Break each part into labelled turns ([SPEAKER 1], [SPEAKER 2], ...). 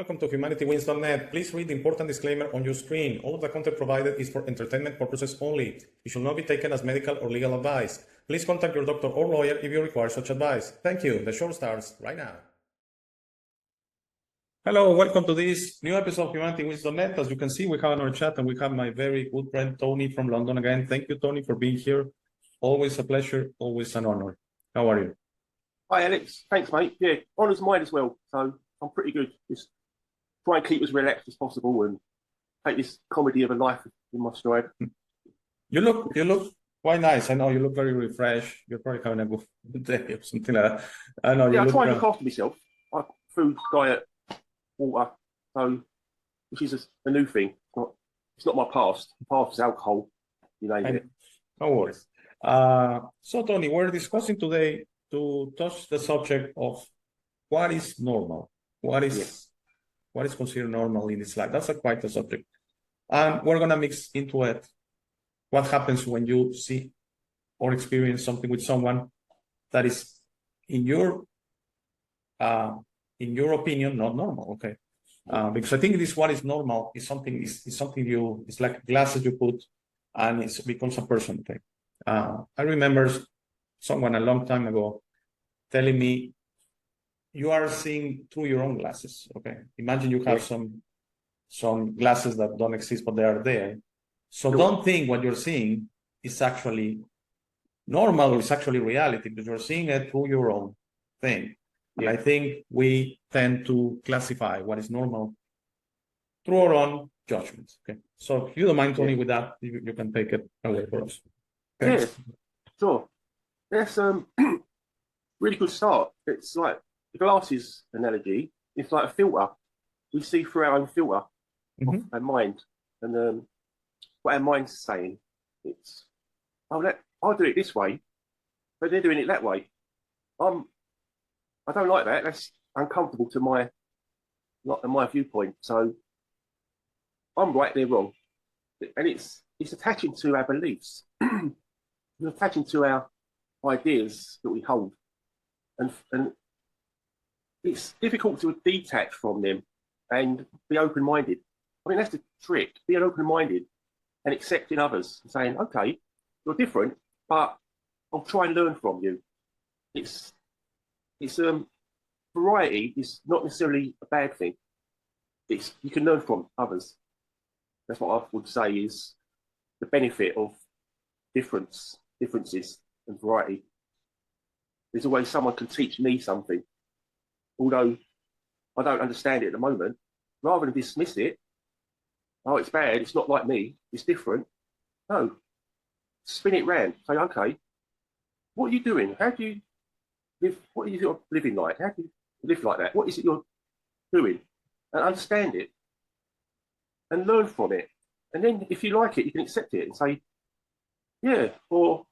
[SPEAKER 1] Welcome to HumanityWins.net. Please read the important disclaimer on your screen. All of the content provided is for entertainment purposes only. It should not be taken as medical or legal advice. Please contact your doctor or lawyer if you require such advice. Thank you. The show starts right now. Hello, welcome to this new episode of HumanityWins.net. As you can see, we have another chat and we have my very good friend Tony from London again. Thank you, Tony, for being here. Always a pleasure, always an honor. How are you?
[SPEAKER 2] Hi, Alex. Thanks, mate. Yeah, honour's mine as well. So I'm pretty good. Just try and keep as relaxed as possible and take this comedy of a life in my stride.
[SPEAKER 1] You look quite nice. I know you look very refreshed. You're probably having a good day or something like that. I know.
[SPEAKER 2] Yeah, I try and look after myself. Food, diet, water. So, which is a new thing. It's not my past. The past is alcohol. You name it.
[SPEAKER 1] No worries. So, Tony, we're discussing today to touch the subject of what is normal. What is considered normal in this life? That's quite a subject. And we're going to mix into it what happens when you see or experience something with someone that is, in your opinion, not normal. Okay, because I think this what is normal is something it's like glasses you put, and it becomes a person. Okay, I remember someone a long time ago telling me, you are seeing through your own glasses. Okay, imagine you have some glasses that don't exist, but they are there. So don't think what you're seeing is actually normal or it's actually reality, because you're seeing it through your own thing. And I think we tend to classify what is normal through our own judgments. Okay, so if you don't mind, Tony, with that, you can take it away for us. Okay?
[SPEAKER 2] Yeah, sure. That's really good start. It's like the glasses analogy. It's like a filter. We see through our own filter of our mind, and what our mind's saying. It's I'll do it this way, but they're doing it that way. I don't like that. That's uncomfortable to my viewpoint. So I'm right, they're wrong, and it's attaching to our beliefs. It's attaching to our ideas that we hold, and it's difficult to detach from them and be open-minded. I mean, that's the trick: being open-minded and accepting others, and saying, "Okay, you're different, but I'll try and learn from you." It's variety is not necessarily a bad thing. You can learn from others. That's what I would say is the benefit of differences and variety. There's always someone can teach me something, although I don't understand it at the moment. Rather than dismiss it, oh, it's bad, it's not like me, it's different. No, spin it round. Say, okay, what are you doing? How do you live? What are you living like? How do you live like that? What is it you're doing? And understand it and learn from it. And then if you like it, you can accept it and say, yeah, or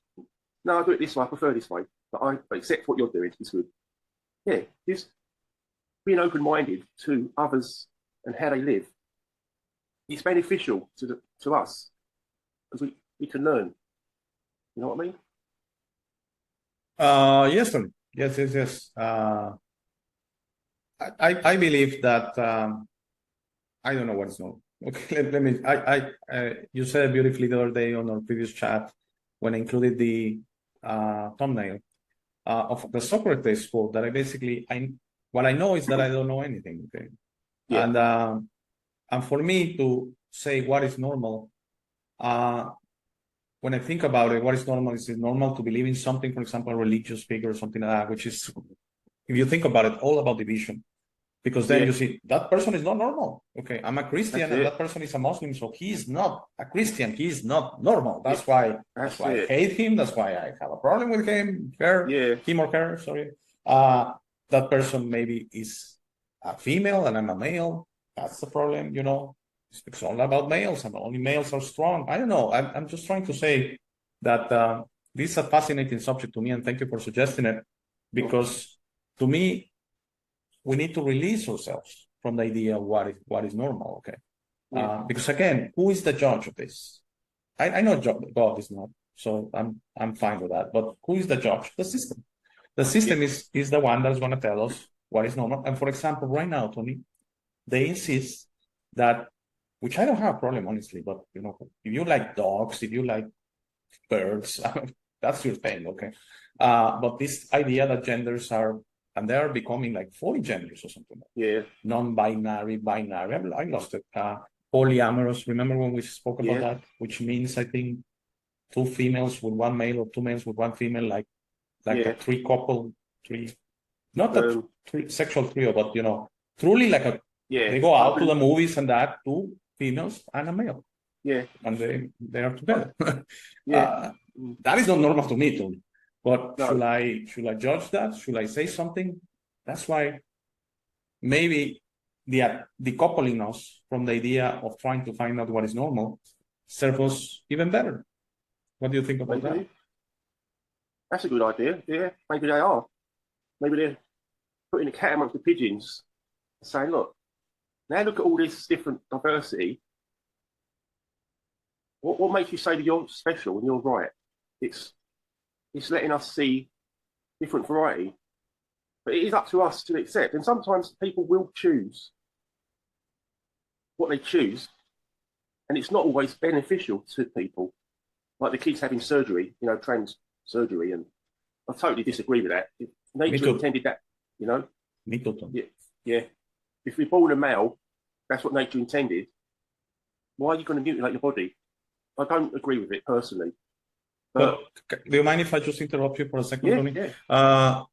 [SPEAKER 2] no, I do it this way, I prefer this way, but I accept what you're doing, it's good. Yeah, just being open-minded to others and how they live. It's beneficial to us because we can learn. You know what I mean?
[SPEAKER 1] Yes, Tony. Yes. I believe that I don't know what is normal. Okay, let me. You said it beautifully the other day on our previous chat when I included the thumbnail of the Socrates quote that what I know is that I don't know anything. Okay, yeah. And for me to say what is normal, when I think about it, what is normal? Is it normal to believe in something, for example, a religious figure or something like that, which is, if you think about it, all about division. Because then you see, that person is not normal. Okay, I'm a Christian and that person is a Muslim, so he is not a Christian. He is not normal. That's why I hate him. That's why I have a problem with him, him or her, sorry. That person maybe is a female and I'm a male. That's the problem, you know. It's all about males and only males are strong. I don't know. I'm just trying to say that this is a fascinating subject to me, and thank you for suggesting it, because to me, we need to release ourselves from the idea of what is normal, okay? Because again, who is the judge of this? I know God is not, so I'm fine with that. But who is the judge? The system. The system is the one that's going to tell us what is normal. And for example, right now, Tony, they insist that, which I don't have a problem, honestly, but you know, if you like dogs, if you like birds, that's your thing, okay? But this idea that genders are, and they are becoming like 40 genders or something.
[SPEAKER 2] Yeah.
[SPEAKER 1] Non-binary, binary. I lost it. Polyamorous. Remember when we spoke about that? Which means, I think, 2 females with 1 male or 2 males with 1 female, like a 3 couple, 3, not a sexual trio, but you know, truly like a. They go out to the movies and that 2 females and a male.
[SPEAKER 2] Yeah.
[SPEAKER 1] And they are together. That is not normal to me too. But should I judge that? Should I say something? That's why maybe the coupling us from the idea of trying to find out what is normal serves us even better. What do you think about that?
[SPEAKER 2] That's a good idea. Yeah, maybe they are. Maybe they're putting the cat amongst the pigeons and saying, look, now look at all this different diversity. What makes you say that you're special and you're right? It's letting us see different variety. But it is up to us to accept. And sometimes people will choose what they choose, and it's not always beneficial to people. Like the kids having surgery, you know, trans surgery, and I totally disagree with that. If nature intended that, you know.
[SPEAKER 1] Me too.
[SPEAKER 2] Yeah. If you're born a male, that's what nature intended. Why are you going to mutilate your body? I don't agree with it personally.
[SPEAKER 1] But do you mind if I just interrupt you for a second, Tony?
[SPEAKER 2] Yeah.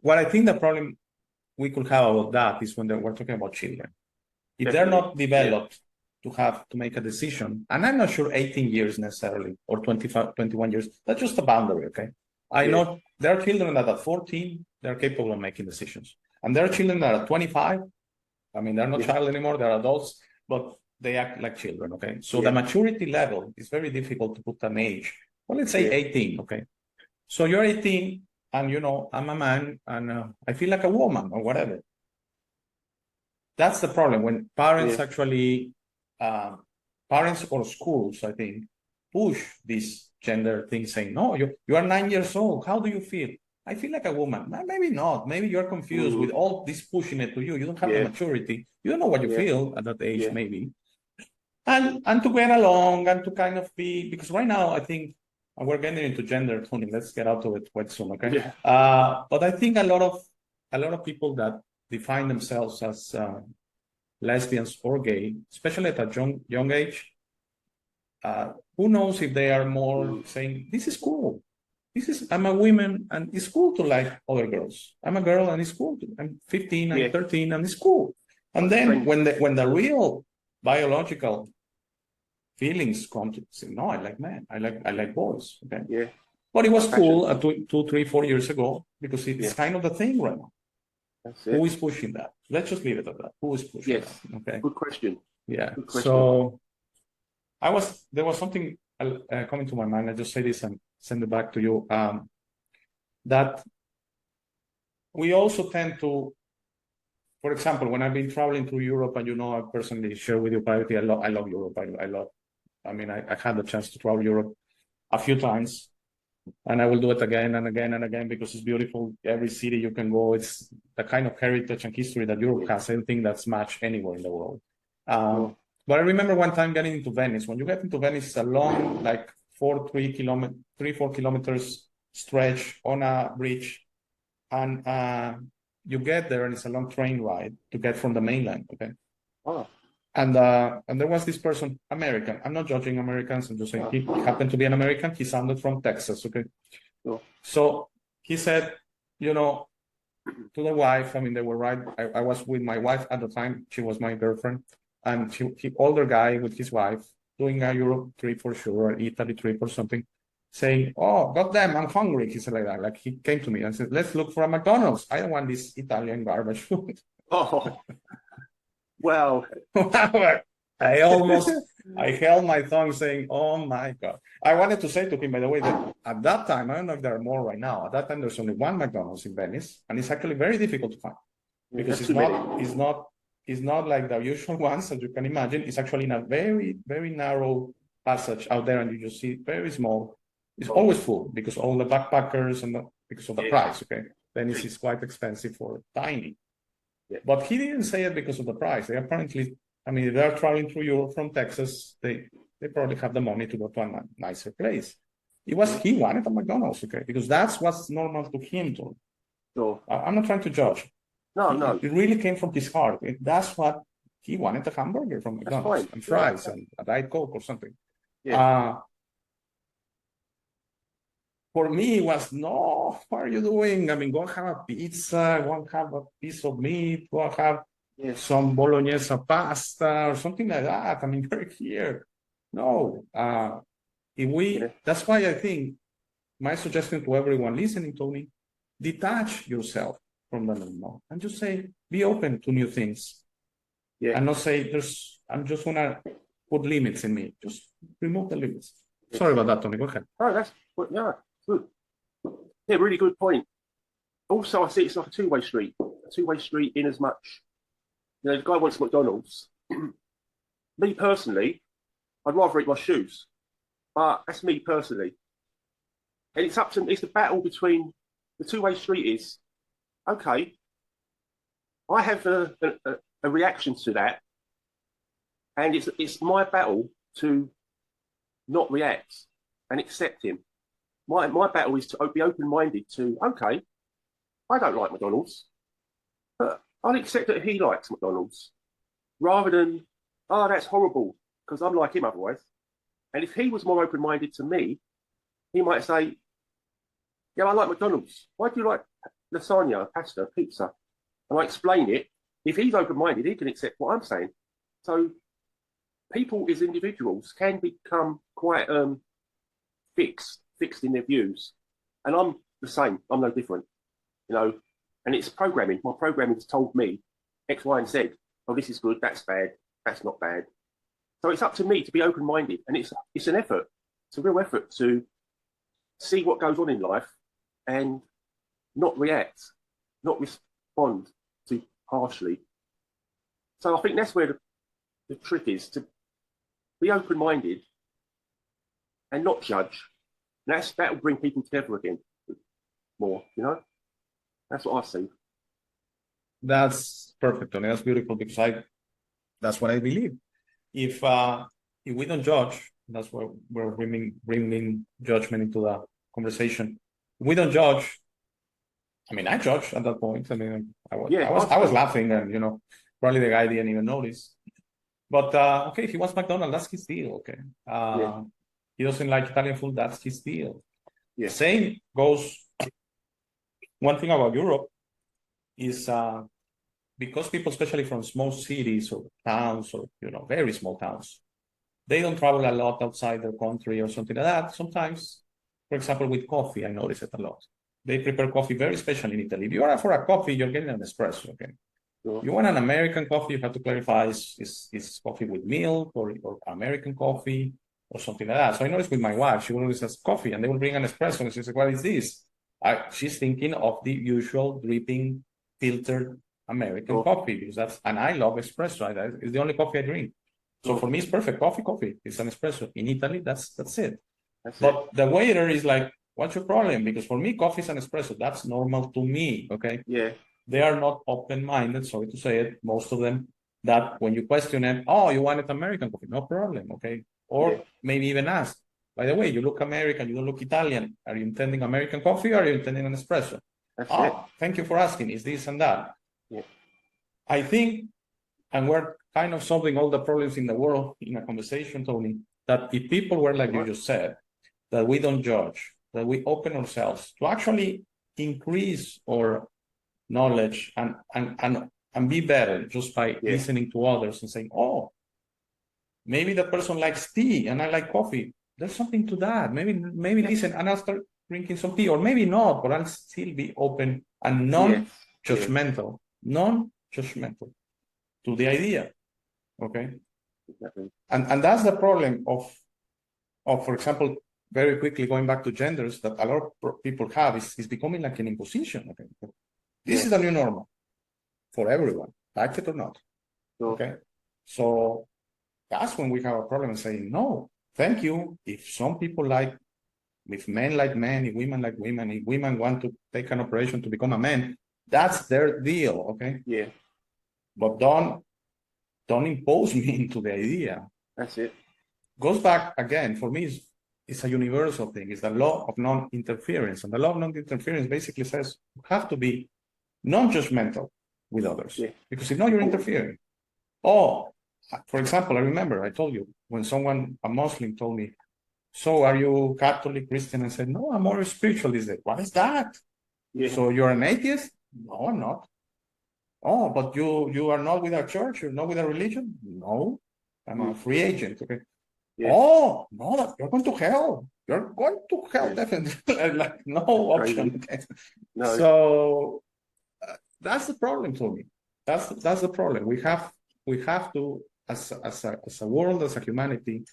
[SPEAKER 1] What I think the problem we could have about that is when we're talking about children. If they're not developed to make a decision, and I'm not sure 18 years necessarily, or 25, 21 years, that's just a boundary, okay? I know there are children that at 14, they're capable of making decisions. And there are children that are 25, I mean, they're not child anymore, they're adults, but they act like children, okay? So the maturity level is very difficult to put an age. Well, let's say 18, okay? So you're 18, and you know, I'm a man, and I feel like a woman, or whatever. That's the problem, when parents actually, parents or schools, I think, push this gender thing, saying, no, you are 9 years old, how do you feel? I feel like a woman. Maybe not. Maybe you're confused with all this pushing it to you. You don't have the maturity. You don't know what you feel at that age, maybe. And to get along and to kind of be, because right now I think we're getting into gender, Tony. Let's get out of it quite soon, okay? But I think a lot of people that define themselves as lesbians or gay, especially at a young age, who knows if they are more saying, this is cool. I'm a woman and it's cool to like other girls. I'm a girl and it's cool. I'm 15, I'm 13 and it's cool. And then when the real biological feelings come to say, no, I like men, I like boys. Okay.
[SPEAKER 2] Yeah.
[SPEAKER 1] But it was cool 2, 3, 4 years ago because it's kind of the thing right now.
[SPEAKER 2] That's it.
[SPEAKER 1] Who is pushing that? Let's just leave it at that. Who is pushing that? Okay.
[SPEAKER 2] Good question.
[SPEAKER 1] Yeah.
[SPEAKER 2] Good question.
[SPEAKER 1] So there was something coming to my mind. I just say this and send it back to you. That we also tend to, for example, when I've been traveling through Europe, and you know, I personally share with you privately, I love Europe. I mean, I had the chance to travel Europe a few times, and I will do it again and again and again because it's beautiful. Every city you can go, it's the kind of heritage and history that Europe has. I don't think that's matched anywhere in the world. But I remember one time getting into Venice. When you get into Venice, it's a long, like 4 kilometers stretch on a bridge, and you get there, and it's a long train ride to get from the mainland. Okay.
[SPEAKER 2] Oh.
[SPEAKER 1] And there was this person, American. I'm not judging Americans. I'm just saying he happened to be an American. He sounded from Texas. Okay. So he said, you know, to the wife. I mean, they were right. I was with my wife at the time. She was my girlfriend, and he older guy with his wife doing a Europe trip for sure, or Italy trip or something, saying, "Oh, goddamn, I'm hungry." He said like that. Like he came to me and said, "Let's look for a McDonald's. I don't want this Italian garbage food."
[SPEAKER 2] Oh, well,
[SPEAKER 1] I held my tongue saying, "Oh my God." I wanted to say to him, by the way, that at that time, I don't know if there are more right now. At that time, there's only one McDonald's in Venice, and it's actually very difficult to find because it's not like the usual ones that you can imagine. It's actually in a very, very narrow passage out there, and you just see very small. It's always full because all the backpackers and because of the price. Okay, Venice is quite expensive for tiny.
[SPEAKER 2] Yeah.
[SPEAKER 1] But he didn't say it because of the price. They apparently, I mean, they're traveling through Europe from Texas. They probably have the money to go to a nicer place. He wanted a McDonald's, okay, because that's what's normal to him. Too.
[SPEAKER 2] Sure.
[SPEAKER 1] I'm not trying to judge.
[SPEAKER 2] No.
[SPEAKER 1] It really came from his heart. That's what he wanted, a hamburger from McDonald's and fries and a Diet Coke or something.
[SPEAKER 2] Yeah.
[SPEAKER 1] For me, it was, no, what are you doing? I mean, go have a pizza, go have a piece of meat, go have some bolognese pasta or something like that. I mean, we're here. No. That's why I think my suggestion to everyone listening, Tony, detach yourself from the normal and just say, be open to new things.
[SPEAKER 2] Yeah.
[SPEAKER 1] And not say, I'm just going to put limits in me. Just remove the limits. Sorry about that, Tony. Go ahead.
[SPEAKER 2] Oh, that's good. Yeah, really good point. Also, I see it's like a two-way street. A two-way street in as much, the guy wants McDonald's. Me personally, I'd rather eat my shoes. But that's me personally. And it's the battle between the two-way street is, okay, I have a reaction to that. And it's my battle to not react and accept him. My battle is to be open-minded to, okay, I don't like McDonald's, but I'll accept that he likes McDonald's, rather than, oh, that's horrible, because I'm like him otherwise. And if he was more open-minded to me, he might say, yeah, I like McDonald's. Why do you like lasagna, pasta, pizza? And I explain it. If he's open-minded, he can accept what I'm saying. So people as individuals can become quite fixed in their views. And I'm the same. I'm no different, you know. And it's programming. My programming has told me X, Y, and Z. Oh, this is good. That's bad. That's not bad. So it's up to me to be open-minded. And it's an effort. It's a real effort to see what goes on in life and not react, not respond too harshly. So I think that's where the trick is, to be open-minded and not judge. And that will bring people together again more, you know? That's what I see.
[SPEAKER 1] That's perfect, Tony. That's beautiful, because that's what I believe. If we don't judge, that's where we're bringing judgment into the conversation. If we don't judge, I mean, I judged at that point. I mean, I was laughing, and, you know, probably the guy didn't even notice. But okay, if he wants McDonald's, that's his deal. Okay. He doesn't like Italian food, that's his deal.
[SPEAKER 2] Yeah.
[SPEAKER 1] Same goes. One thing about Europe is because people, especially from small cities or towns, or, you know, very small towns, they don't travel a lot outside their country or something like that. Sometimes, for example, with coffee, I notice it a lot. They prepare coffee very special in Italy. If you are for a coffee, you're getting an espresso. Okay. Sure. You want an American coffee, you have to clarify is coffee with milk or American coffee or something like that. So I noticed with my wife, she always has coffee, and they will bring an espresso, and she says, what is this? She's thinking of the usual dripping filtered American coffee, because and I love espresso. It's the only coffee I drink. So for me, it's perfect. Coffee. It's an espresso. In Italy, that's it. But the waiter is like, what's your problem? Because for me, coffee is an espresso. That's normal to me. Okay.
[SPEAKER 2] Yeah.
[SPEAKER 1] They are not open-minded, sorry to say it, most of them, that when you question them, oh, you wanted American coffee, no problem, okay? Or maybe even ask, by the way, you look American, you don't look Italian. Are you intending American coffee, or are you intending an espresso? Thank you for asking, is this and that.
[SPEAKER 2] Yeah.
[SPEAKER 1] I think, and we're kind of solving all the problems in the world in a conversation, Tony, that if people were like you just said, that we don't judge, that we open ourselves to actually increase our knowledge and be better just by listening to others and saying, oh, maybe that person likes tea and I like coffee. There's something to that. Maybe listen, and I'll start drinking some tea, or maybe not, but I'll still be open and non-judgmental to the idea. Okay.
[SPEAKER 2] Exactly.
[SPEAKER 1] And that's the problem of, for example, very quickly going back to genders, that a lot of people have is becoming like an imposition. Okay. This is the new normal for everyone, like it or not. Okay. So that's when we have a problem saying, no, thank you. If some people if men like men, if women like women, if women want to take an operation to become a man, that's their deal. Okay.
[SPEAKER 2] Yeah.
[SPEAKER 1] but don't impose me into the idea.
[SPEAKER 2] That's it.
[SPEAKER 1] Goes back again, for me, it's a universal thing. It's the law of non-interference. And the law of non-interference basically says you have to be non-judgmental with others.
[SPEAKER 2] Yeah.
[SPEAKER 1] Because if not, you're interfering. Oh, for example, I remember I told you when someone, a Muslim, told me, so are you Catholic, Christian? I said, no, I'm more spiritual these days. What is that?
[SPEAKER 2] Yeah.
[SPEAKER 1] So you're an atheist? No, I'm not. Oh, but you are not with our church? You're not with our religion? No, I'm a free agent. Okay.
[SPEAKER 2] Yeah.
[SPEAKER 1] Oh, no, you're going to hell. You're going to hell, definitely. Like, no option. Okay.
[SPEAKER 2] No.
[SPEAKER 1] So that's the problem for me. That's the problem. We have to, as a world, as a humanity,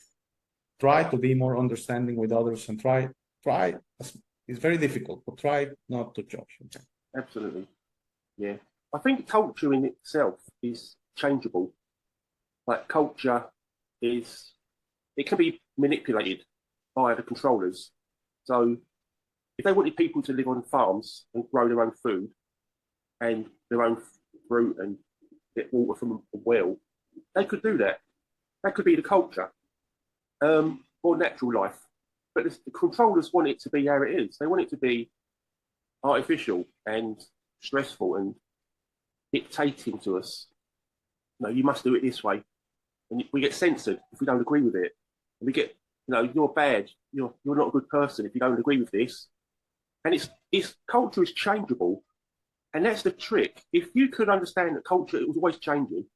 [SPEAKER 1] try to be more understanding with others and try. It's very difficult, but try not to judge. Okay?
[SPEAKER 2] Absolutely. Yeah. I think culture in itself is changeable. Like culture it can be manipulated by the controllers. So if they wanted people to live on farms and grow their own food and their own fruit and get water from a well, they could do that. That could be the culture, or natural life. But the controllers want it to be how it is. They want it to be artificial and stressful and dictating to us. No, you must do it this way. And we get censored if we don't agree with it. And we get, you're bad. You're not a good person if you don't agree with this. And it's culture is changeable. And that's the trick. If you could understand that culture, it was always changing.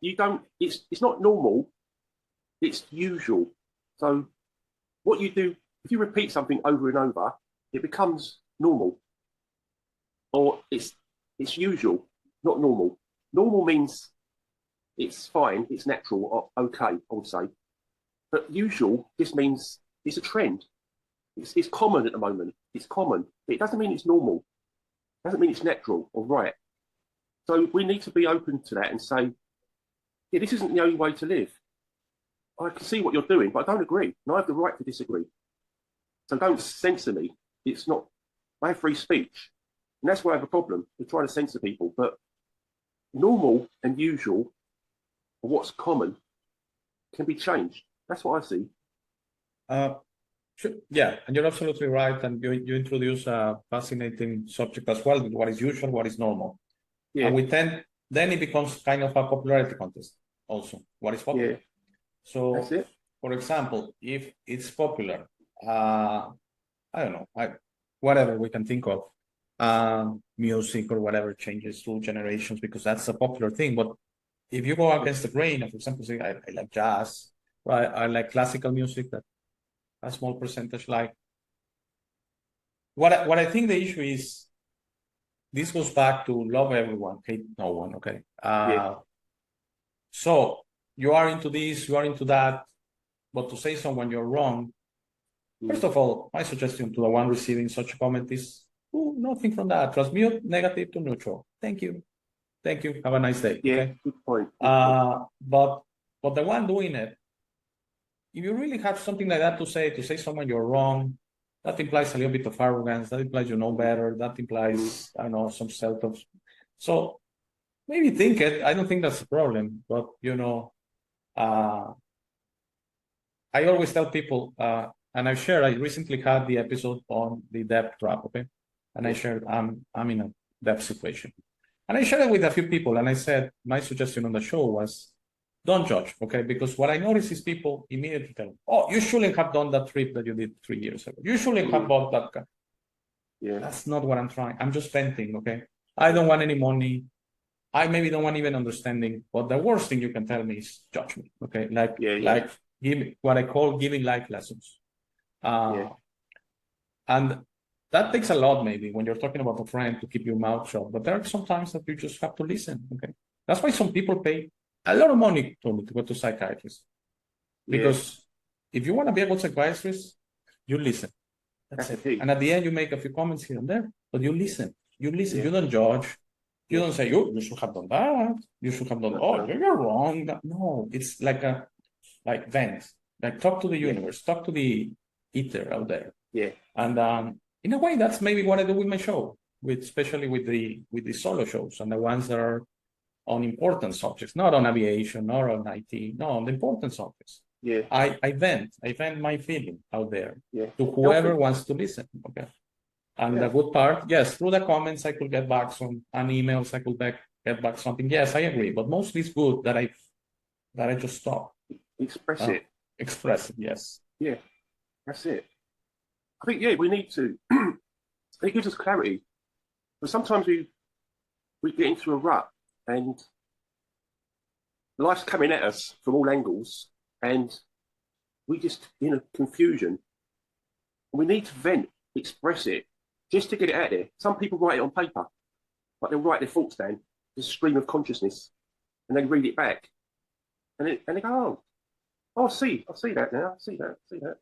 [SPEAKER 2] It's not normal. It's usual. So what you do, if you repeat something over and over, it becomes normal. Or it's usual, not normal. Normal means it's fine, it's natural, or okay, I would say. But usual just means it's a trend. It's common at the moment. It's common. It doesn't mean it's normal. It doesn't mean it's natural or right. So we need to be open to that and say, yeah, this isn't the only way to live. I can see what you're doing, but I don't agree. And I have the right to disagree. So don't censor me. It's not, I have free speech. And that's why I have a problem. We're trying to censor people. But normal and usual, or what's common, can be changed. That's what I see.
[SPEAKER 1] Sure. Yeah, and you're absolutely right. And you introduce a fascinating subject as well, with what is usual, what is normal.
[SPEAKER 2] Yeah.
[SPEAKER 1] And then it becomes kind of a popularity contest also. What is popular?
[SPEAKER 2] Yeah.
[SPEAKER 1] So,
[SPEAKER 2] That's it.
[SPEAKER 1] for example, if it's popular, I don't know, whatever we can think of, music or whatever changes through generations because that's a popular thing. But if you go against the grain, for example, say I like jazz, right? I like classical music that a small percentage like. What I think the issue is, this goes back to love everyone, hate no one. Okay. So you are into this, you are into that, but to say someone you're wrong. First of all, my suggestion to the one receiving such a comment is, nothing from that. Transmute negative to neutral. Thank you. Thank you. Have a nice day.
[SPEAKER 2] Yeah,
[SPEAKER 1] okay?
[SPEAKER 2] good point.
[SPEAKER 1] But the one doing it, if you really have something like that to say someone you're wrong, that implies a little bit of arrogance. That implies you know better. That implies, I don't know, some self. So maybe think it. I don't think that's a problem. But, I always tell people, and I recently had the episode on the debt trap, okay? And I shared, I'm in a debt situation. And I shared it with a few people, and I said, my suggestion on the show was, don't judge, okay? Because what I notice is people immediately tell, oh, you shouldn't have done that trip that you did 3 years ago. You shouldn't have bought that car.
[SPEAKER 2] Yeah.
[SPEAKER 1] That's not what I'm trying. I'm just venting, okay? I don't want any money. I maybe don't want even understanding. But the worst thing you can tell me is judgment, okay? Like give me what I call giving life lessons. And that takes a lot, maybe, when you're talking about a friend to keep your mouth shut. But there are some times that you just have to listen, okay? That's why some people pay a lot of money to go to psychiatrists. Because if you want to be a good psychiatrist, you listen. That's it. And at the end, you make a few comments here and there, but you listen. You listen. You don't judge. You don't say, you should have done that. You should have done, you're wrong. No, it's like vent. Like talk to the universe, talk to the ether out there.
[SPEAKER 2] Yeah.
[SPEAKER 1] And in a way, that's maybe what I do with my show, especially with the solo shows and the ones that are on important subjects, not on aviation, not on IT, no, on the important subjects.
[SPEAKER 2] Yeah.
[SPEAKER 1] I vent my feeling out there
[SPEAKER 2] Yeah.
[SPEAKER 1] to whoever wants to listen. Okay. And
[SPEAKER 2] Yeah.
[SPEAKER 1] the good part, yes, through the comments I could get back some, and emails I could get back something. Yes, I agree, but mostly it's good that I just stop.
[SPEAKER 2] Express it.
[SPEAKER 1] Express it, yes.
[SPEAKER 2] Yeah, that's it. I think, yeah, we need to. It gives us clarity. But sometimes we get into a rut and life's coming at us from all angles and we just in a confusion. We need to vent, express it, just to get it out there. Some people write it on paper, like they'll write their thoughts down, the stream of consciousness, and then read it back. And they go, oh, I see that now, I see that.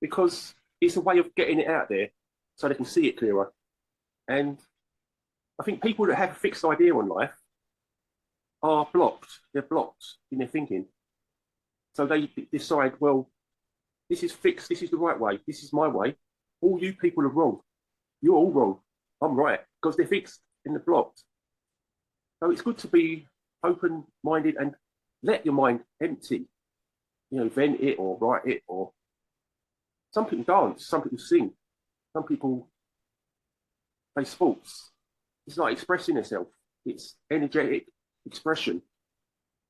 [SPEAKER 2] Because it's a way of getting it out there so they can see it clearer. And I think people that have a fixed idea on life are blocked. They're blocked in their thinking. So they decide, well, this is fixed, this is the right way, this is my way. All you people are wrong. You're all wrong. I'm right. Because they're fixed and they're blocked. So it's good to be open-minded and let your mind empty. You know, vent it or write it, or some people dance, some people sing, some people play sports. It's like expressing yourself. It's energetic expression.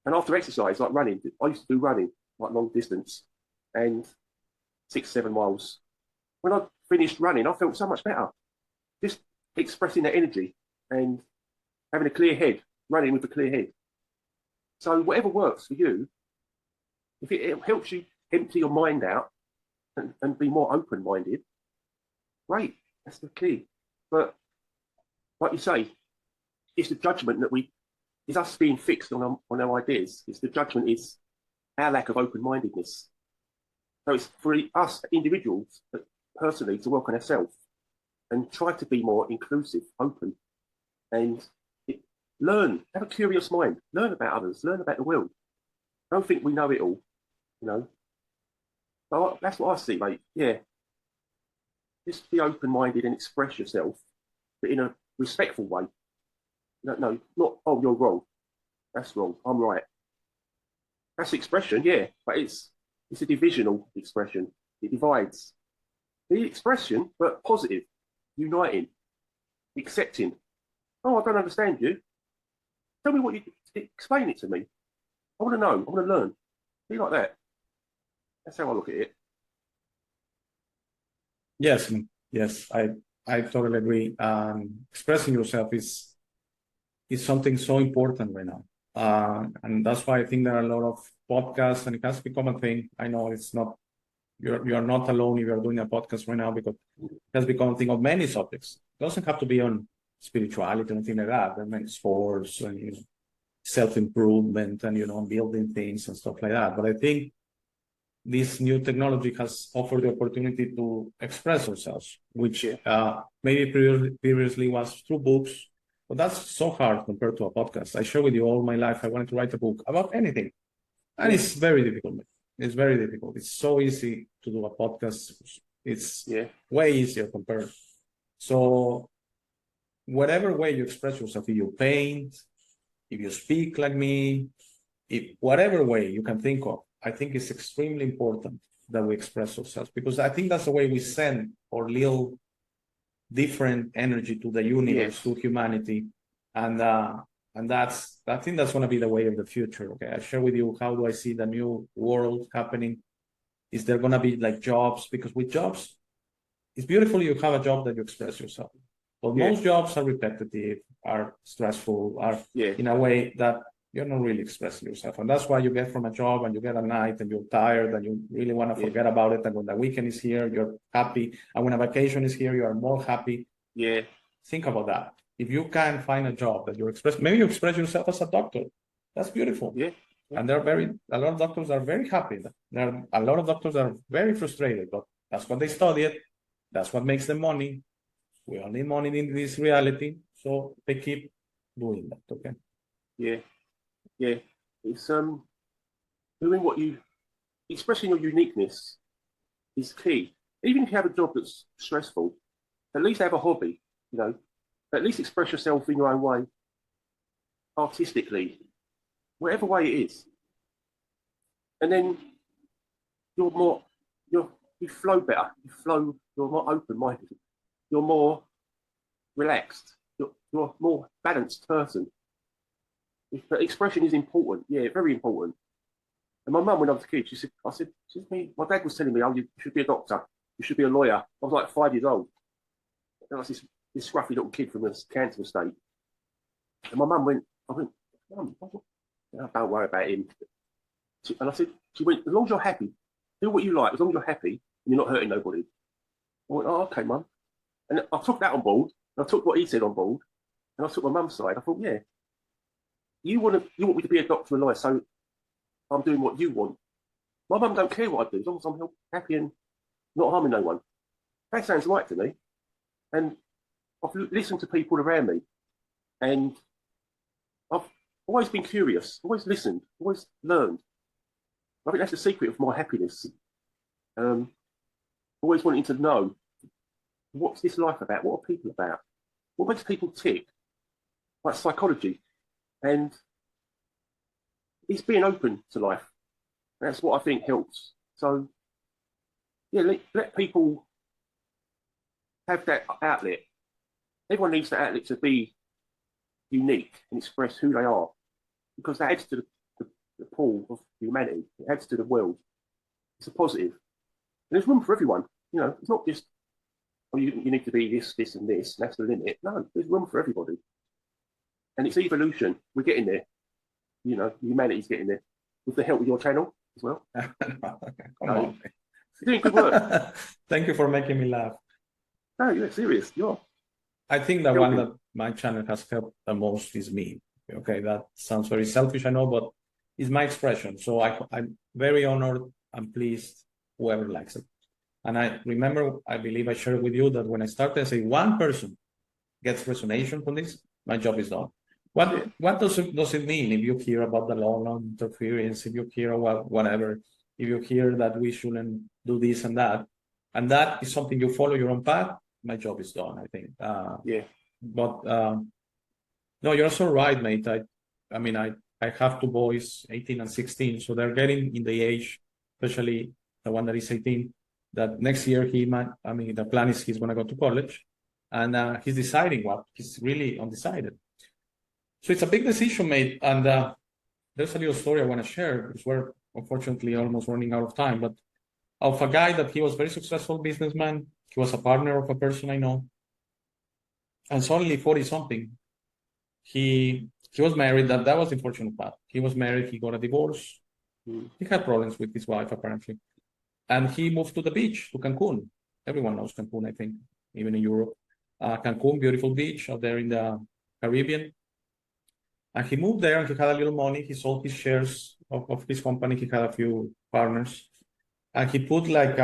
[SPEAKER 2] And after exercise, like running, I used to do running, like long distance, and 6-7 miles. When I finished running, I felt so much better. Just expressing that energy and having a clear head, running with a clear head. So whatever works for you, if it helps you empty your mind out and be more open-minded, great, that's the key. But like you say, it's the judgment that it's us being fixed on our ideas. It's the judgment is our lack of open-mindedness. So it's for us individuals, personally, to work on ourselves and try to be more inclusive, open, and learn, have a curious mind, learn about others, learn about the world. Don't think we know it all, you know. So that's what I see, mate. Yeah. Just be open-minded and express yourself, but in a respectful way. No, not, oh, you're wrong. That's wrong. I'm right. That's expression, yeah, but it's a divisional expression. It divides. The expression, but positive, uniting, accepting. Oh, I don't understand you. Tell me what you explain it to me. I want to know. I want to learn. Be like that. That's how I look at it.
[SPEAKER 1] Yes, I totally agree. Expressing yourself is something so important right now. And that's why I think there are a lot of podcasts, and it has become a thing. I know it's not, you're not alone if you're doing a podcast right now, because it has become a thing of many subjects. It doesn't have to be on spirituality or anything like that. There are many sports and self-improvement and building things and stuff like that. But I think this new technology has offered the opportunity to express ourselves, which maybe previously was through books. But that's so hard compared to a podcast. I share with you all my life. I wanted to write a book about anything. And it's very difficult. It's very difficult. It's so easy to do a podcast. It's way easier compared. So whatever way you express yourself, if you paint, if you speak like me, whatever way you can think of, I think it's extremely important that we express ourselves, because I think that's the way we send our little different energy to the universe, to humanity, and I think that's going to be the way of the future. Okay, I share with you how do I see the new world happening. Is there going to be like jobs? Because with jobs, it's beautiful you have a job that you express yourself, but most jobs are repetitive, are stressful, are in a way that you're not really expressing yourself. And that's why you get from a job and you get a night and you're tired and you really want to forget about it. And when the weekend is here, you're happy. And when a vacation is here, you are more happy.
[SPEAKER 2] Yeah.
[SPEAKER 1] Think about that. If you can find a job that you express, maybe you express yourself as a doctor. That's beautiful.
[SPEAKER 2] Yeah.
[SPEAKER 1] And a lot of doctors are very happy. There are a lot of doctors are very frustrated, but that's what they studied. That's what makes them money. We all need money in this reality. So they keep doing that. Okay.
[SPEAKER 2] Yeah. Yeah, it's doing expressing your uniqueness is key. Even if you have a job that's stressful, at least have a hobby, at least express yourself in your own way. artistically, whatever way it is. And then you're more, you flow better. You're more open-minded. You're more relaxed. You're a more balanced person. But expression is important. Yeah, very important. And my mum, when I was a kid, she said, my dad was telling me, oh, you should be a doctor. You should be a lawyer. I was like 5 years old. And I was this scruffy little kid from a cancer estate. And my mum went, Mum, don't worry about him. And I said, she went, as long as you're happy, do what you like, as long as you're happy and you're not hurting nobody. I went, oh, okay, Mum. And I took that on board, and I took what he said on board, and I took my mum's side. I thought, yeah, you want me to be a doctor and lawyer, so I'm doing what you want. My mum don't care what I do, as long as I'm happy and not harming no one. That sounds right to me. And I've listened to people around me, and I've always been curious, always listened, always learned. I think that's the secret of my happiness. Always wanting to know, what's this life about? What are people about? What makes people tick? Like psychology. And it's being open to life. That's what I think helps. So, yeah, let people have that outlet. Everyone needs that outlet to be unique and express who they are, because that adds to the pool of humanity. It adds to the world. It's a positive. And there's room for everyone. You know, it's not just, oh, you need to be this, this, and this. That's the limit. No, there's room for everybody. And it's evolution. We're getting there. You know, humanity's getting there. With the help of your channel as well.
[SPEAKER 1] Come on.
[SPEAKER 2] You're doing good work.
[SPEAKER 1] Thank you for making me laugh.
[SPEAKER 2] No, you're serious. You're.
[SPEAKER 1] I think the one that my channel has helped the most is me. Okay, that sounds very selfish, I know, but it's my expression. So I'm very honored and pleased whoever likes it. And I remember, I believe I shared with you that when I started, I say one person gets resonation from this, my job is done. What does it mean if you hear about the law interference, if you hear whatever, if you hear that we shouldn't do this and that is something you follow your own path, my job is done, I think.
[SPEAKER 2] Yeah.
[SPEAKER 1] But no, you're so right, mate. I mean, I have two boys, 18 and 16, so they're getting in the age, especially the one that is 18, that next year the plan is he's going to go to college, and he's deciding what. He's really undecided. So it's a big decision, mate. And there's a little story I want to share, because we're unfortunately almost running out of time, but of a guy that he was very successful businessman. He was a partner of a person I know. And suddenly 40-something, he was married. That was the unfortunate part. He was married. He got a divorce. He had problems with his wife, apparently. And he moved to the beach, to Cancun. Everyone knows Cancun, I think, even in Europe. Cancun, beautiful beach out there in the Caribbean. And he moved there and he had a little money. He sold his shares of his company. He had a few partners. And he put like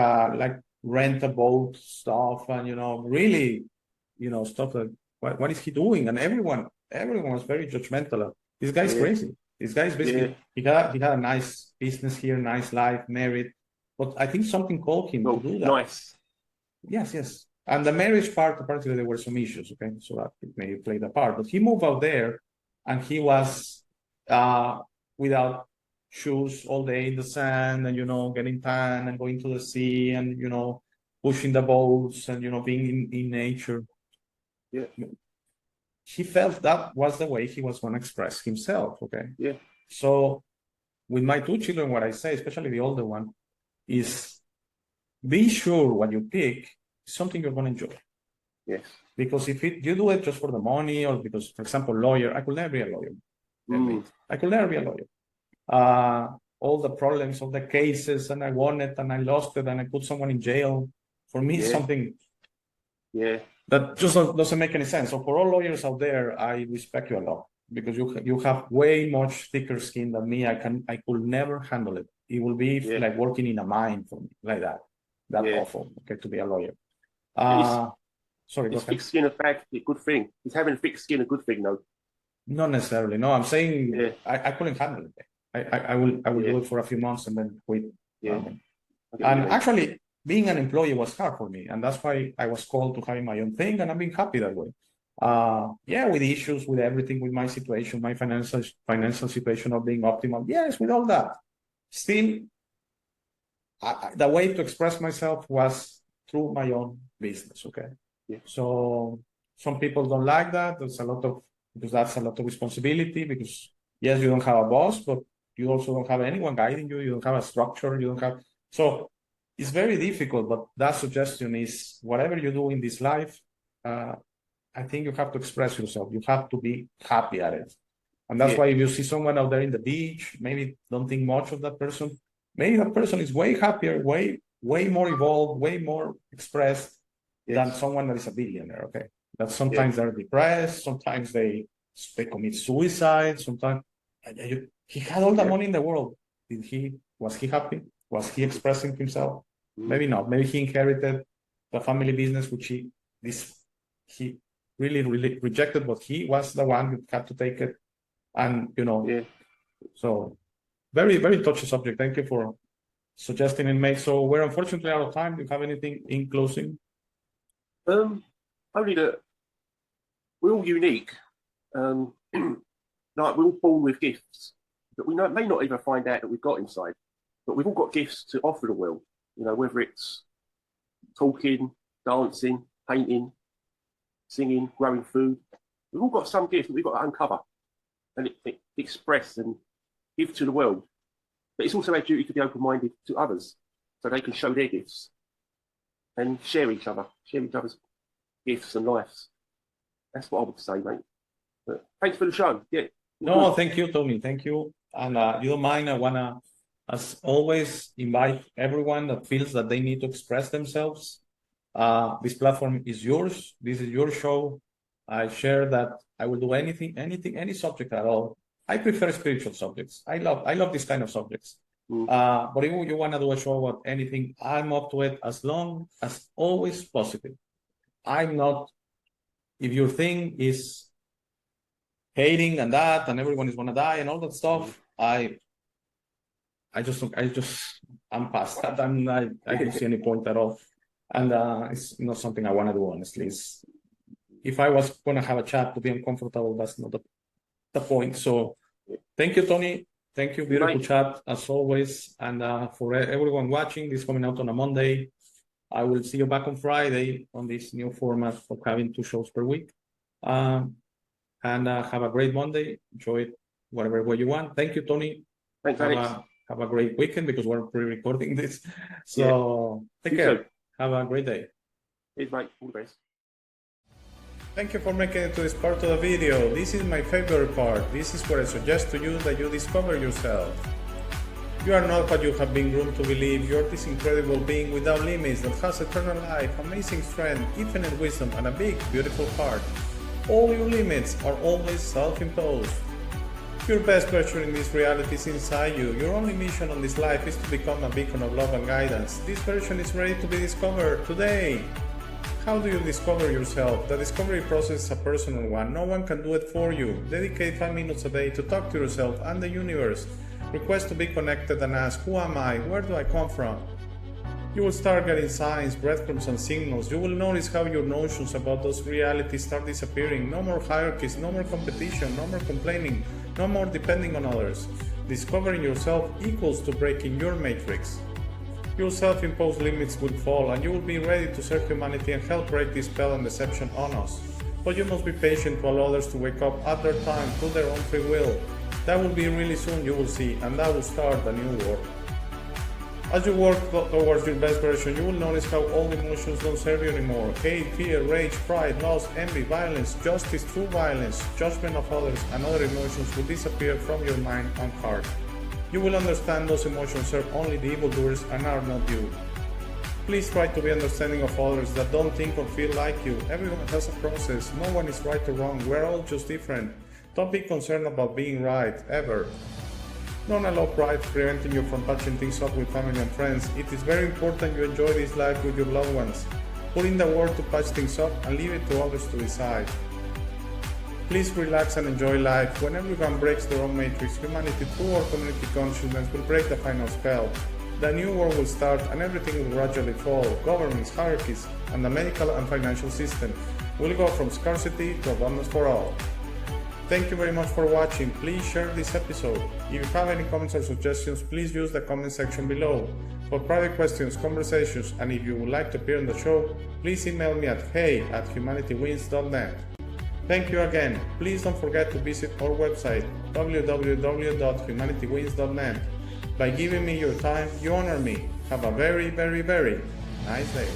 [SPEAKER 1] rent a boat stuff and, really, stuff like, what is he doing? And everyone was very judgmental. This guy's crazy. This guy's basically, he had a nice business here, nice life, married. But I think something called him to do that.
[SPEAKER 2] Nice.
[SPEAKER 1] Yes. And the marriage part, apparently there were some issues, okay? So that it may play the part. But he moved out there and he was without shoes all day in the sand and, getting tan and going to the sea and, pushing the boats and, being in nature.
[SPEAKER 2] Yeah.
[SPEAKER 1] He felt that was the way he was going to express himself, okay?
[SPEAKER 2] Yeah.
[SPEAKER 1] So with my two children, what I say, especially the older one, is be sure what you pick is something you're going to enjoy.
[SPEAKER 2] Yes.
[SPEAKER 1] Because if you do it just for the money or because, for example, lawyer, I could never be a lawyer. I could never be a lawyer. All the problems of the cases and I won it and I lost it and I put someone in jail. For me, it's something that just doesn't make any sense. So for all lawyers out there, I respect you a lot because you have way much thicker skin than me. I could never handle it. It will be like working in a mine for me, like that. That's awful, okay, to be a lawyer. Sorry,
[SPEAKER 2] is thick skin a good thing? Is having thick skin a good thing, though?
[SPEAKER 1] Not necessarily. No, I'm saying I couldn't handle it. I will do it for a few months and then quit. And actually, being an employee was hard for me, and that's why I was called to having my own thing, and I've been happy that way. Yeah, with issues, with everything, with my situation, my financial situation not being optimal. Yes, with all that. Still, the way to express myself was through my own business. Okay.
[SPEAKER 2] Yeah.
[SPEAKER 1] So some people don't like that. Because that's a lot of responsibility, because yes, you don't have a boss, but you also don't have anyone guiding you. You don't have a structure. You don't have, so it's very difficult. But that suggestion is, whatever you do in this life, I think you have to express yourself. You have to be happy at it. And that's why if you see someone out there in the beach, maybe don't think much of that person. Maybe that person is way happier, way more evolved, way more expressed than someone that is a billionaire. Okay. That sometimes they're depressed, sometimes they commit suicide, sometimes he had all the money in the world. Was he happy? Was he expressing himself? Maybe not. Maybe he inherited the family business, which he really rejected, but he was the one who had to take it. And so very, very touchy subject. Thank you for suggesting it, mate. So we're unfortunately out of time. Do you have anything in closing?
[SPEAKER 2] Only that we're all unique. Like, we're all born with gifts that we may not even find out that we've got inside, but we've all got gifts to offer the world. Whether it's talking, dancing, painting, singing, growing food. We've all got some gift that we've got to uncover and express and give to the world. But it's also our duty to be open-minded to others so they can show their gifts and share each other's gifts and lives. That's what I would say, mate. But thanks for the show. Yeah.
[SPEAKER 1] No, thank you, Tony. Thank you. And you don't mind, I want to, as always, invite everyone that feels that they need to express themselves. This platform is yours. This is your show. I share that I will do anything, any subject at all. I prefer spiritual subjects. I love this kind of subjects. But if you want to do a show about anything, I'm up to it, as long as always positive. I'm not, if your thing is hating and that, and everyone is gonna die and all that stuff, I'm past that. I don't see any point at all. And it's not something I want to do, honestly. If I was going to have a chat to be uncomfortable, that's not the point. So thank you, Tony. Thank you. Beautiful chat, as always. And for everyone watching, this is coming out on a Monday. I will see you back on Friday on this new format of having 2 shows per week. And have a great Monday. Enjoy it whatever way you want. Thank you, Tony.
[SPEAKER 2] Thanks, Alex.
[SPEAKER 1] Have a great weekend, because we're pre-recording this. So take care. Have a great day.
[SPEAKER 2] Cheers, mate. All the best.
[SPEAKER 1] Thank you for making it to this part of the video. This is my favorite part. This is where I suggest to you that you discover yourself. You are not what you have been groomed to believe. You are this incredible being without limits that has eternal life, amazing strength, infinite wisdom, and a big, beautiful heart. All your limits are always self-imposed. Your best version in this reality is inside you. Your only mission on this life is to become a beacon of love and guidance. This version is ready to be discovered today. How do you discover yourself? The discovery process is a personal one. No one can do it for you. Dedicate 5 minutes a day to talk to yourself and the universe. Request to be connected and ask, who am I? Where do I come from? You will start getting signs, breadcrumbs, and signals. You will notice how your notions about those realities start disappearing. No more hierarchies, no more competition, no more complaining, no more depending on others. Discovering yourself equals to breaking your matrix. Your self-imposed limits will fall, and you will be ready to serve humanity and help break this spell and deception on us. But you must be patient to allow others to wake up at their time through their own free will. That will be really soon, you will see, and that will start a new world. As you work towards your best version, you will notice how all emotions don't serve you anymore. Hate, fear, rage, pride, loss, envy, violence, justice, true violence, judgment of others, and other emotions will disappear from your mind and heart. You will understand those emotions serve only the evildoers and are not you. Please try to be understanding of others that don't think or feel like you. Everyone has a process. No one is right or wrong. We're all just different. Don't be concerned about being right, ever. Don't allow pride preventing you from patching things up with family and friends. It is very important you enjoy this life with your loved ones. Put in the work to patch things up and leave it to others to decide. Please relax and enjoy life. When everyone breaks their own matrix, humanity through our community consciousness will break the final spell. the new world will start and everything will gradually fall. Governments, hierarchies, and the medical and financial system will go from scarcity to abundance for all. Thank you very much for watching. Please share this episode. If you have any comments or suggestions, please use the comment section below. For private questions, conversations, and if you would like to appear on the show, please email me at hey@humanitywins.net. Thank you again. Please don't forget to visit our website www.humanitywins.net. By giving me your time, you honor me. Have a very, very, very nice day.